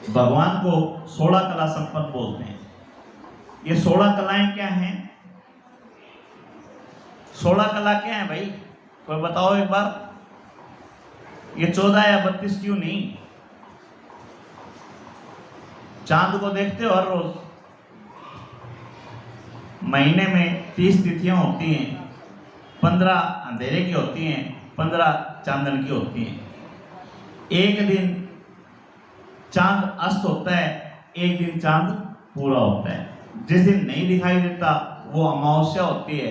भगवान को 16 कला संपन्न बोलते हैं। ये 16 कलाएं क्या हैं? 16 कला क्या है भाई, कोई बताओ एक बार। ये 14 या 32 क्यों नहीं? चांद को देखते हो हर रोज, महीने में 30 तिथियां होती हैं, 15 अंधेरे की होती हैं, 15 चांदन की होती हैं। एक दिन चांद अस्त होता है, एक दिन चांद पूरा होता है। जिस दिन नहीं दिखाई देता वो अमावस्या होती है,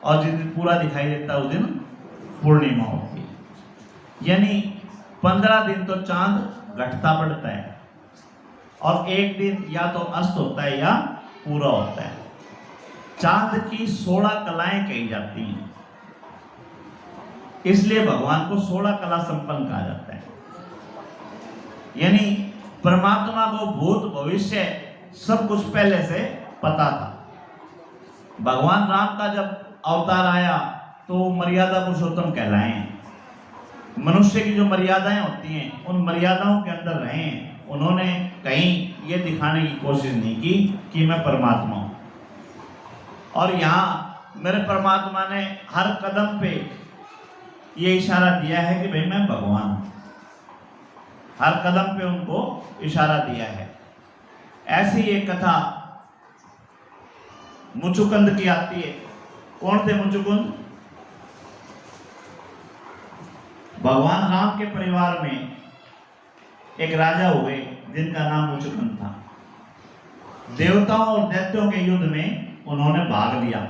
और जिस दिन पूरा दिखाई देता उस दिन पूर्णिमा होती है। यानी 15 दिन तो चांद घटता बढ़ता है, और एक दिन या तो अस्त होता है या पूरा होता है। चांद की 16 कलाएं कही जाती हैं, इसलिए भगवान को 16 कला संपन्न कहा जाता है। यानी परमात्मा को भूत भविष्य सब कुछ पहले से पता था। भगवान राम का जब अवतार आया तो मर्यादा पुरुषोत्तम कहलाए हैं। मनुष्य की जो मर्यादाएं होती हैं उन मर्यादाओं के अंदर रहे हैं। उन्होंने कहीं ये दिखाने की कोशिश नहीं की कि मैं परमात्मा हूं। और यहाँ मेरे परमात्मा ने हर कदम पे ये इशारा दिया है कि भाई मैं भगवान हूं। हर कदम पे उनको इशारा दिया है। ऐसी एक कथा मुचुकुंद की आती है। कौन थे मुचुकुंद? भगवान राम के परिवार में एक राजा हुए जिनका नाम मुचुकुंद था। देवताओं और दैत्यों के युद्ध में उन्होंने भाग लिया,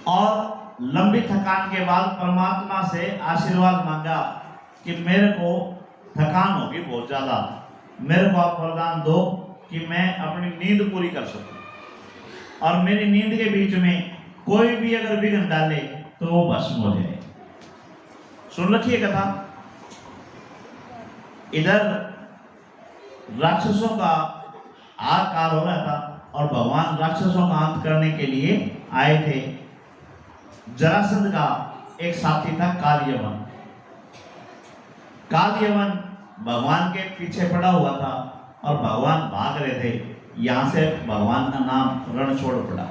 और लंबी थकान के बाद परमात्मा से आशीर्वाद मांगा कि मेरे को थकान होगी बहुत ज्यादा, मेरे को आप वरदान दो कि मैं अपनी नींद पूरी कर सकूं, और मेरी नींद के बीच में कोई भी अगर विघ्न डाले तो वो भस्म हो जाए। सुन रखिए कथा। इधर राक्षसों का आकार हो रहा था, और भगवान राक्षसों का अंत करने के लिए आए थे। जरासंध का एक साथी था कालयवन। कालयवन भगवान के पीछे पड़ा हुआ था, और भगवान भाग रहे थे। यहां से भगवान का नाम रण छोड़ पड़ा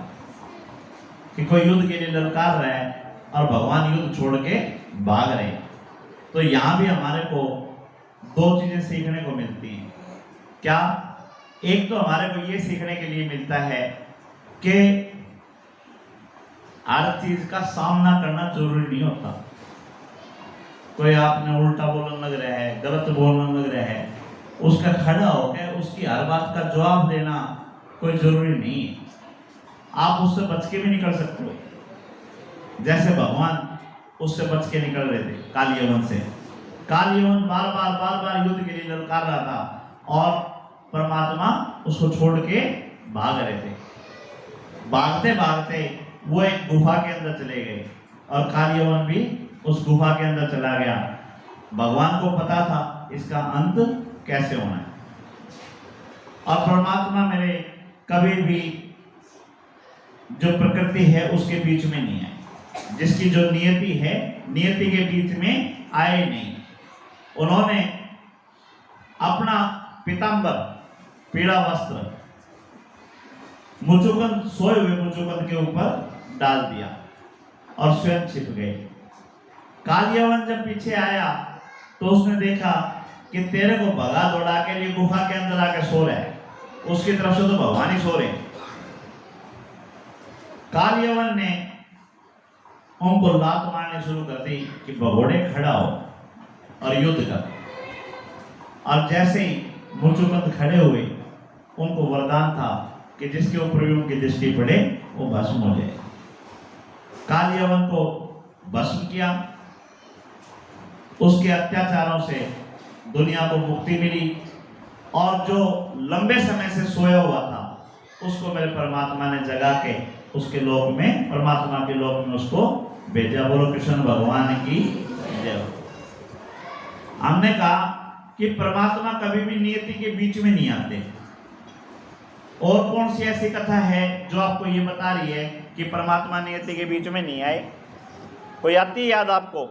कि कोई युद्ध के लिए ललकार रहा है और भगवान युद्ध छोड़ के भाग रहे। तो यहां भी हमारे को दो चीजें सीखने को मिलती हैं। क्या? एक तो हमारे को ये सीखने के लिए मिलता है कि हर चीज का सामना करना जरूरी नहीं होता। कोई आपने उल्टा बोलने लग रहा है, गलत बोलने लग रहा है, उसका खड़ा होकर उसकी हर बात का जवाब देना कोई जरूरी नहीं है। आप उससे बच के भी निकल सकते हो, जैसे भगवान उससे बच के निकल रहे थे कालयवन से। कालयवन बार बार युद्ध के लिए ललकार रहा था, और परमात्मा उसको छोड़ के भाग रहे थे। भागते भागते वो एक गुफा के अंदर चले गए, और कालयवन भी उस गुफा के अंदर चला गया। भगवान को पता था इसका अंत कैसे होना है, और परमात्मा मेरे कभी भी जो प्रकृति है उसके बीच में नहीं आए। जिसकी जो नियति है, नियति के बीच में आए नहीं। उन्होंने अपना पीतांबर, पीला वस्त्र मुचुकुंद, सोए हुए मुचुकुंद के ऊपर डाल दिया और स्वयं छिप गए। कालयवन जब पीछे आया तो उसने देखा कि तेरे को भगा दौड़ा के लिए गुफा के अंदर आके सो रहा है, उसकी तरफ से तो भगवान ही सो रहे। कालयवन ने उनको लात मारने शुरू कर दी कि भगोड़े खड़ा हो और युद्ध कर। और जैसे ही मुचुकुंद खड़े हुए, उनको वरदान था कि जिसके ऊपर भी उनकी दृष्टि पड़े वो भस्म हो जाए। कालयवन को भस्म किया। उसके अत्याचारों से दुनिया को मुक्ति मिली, और जो लंबे समय से सोया हुआ था उसको मेरे परमात्मा ने जगा के उसके लोक में, परमात्मा के लोक में उसको भेजा। बोलो कृष्ण भगवान की जय। हमने कहा कि परमात्मा कभी भी नियति के बीच में नहीं आते। और कौन सी ऐसी कथा है जो आपको ये बता रही है कि परमात्मा नियति के बीच में नहीं आए? कोई आती है याद आपको?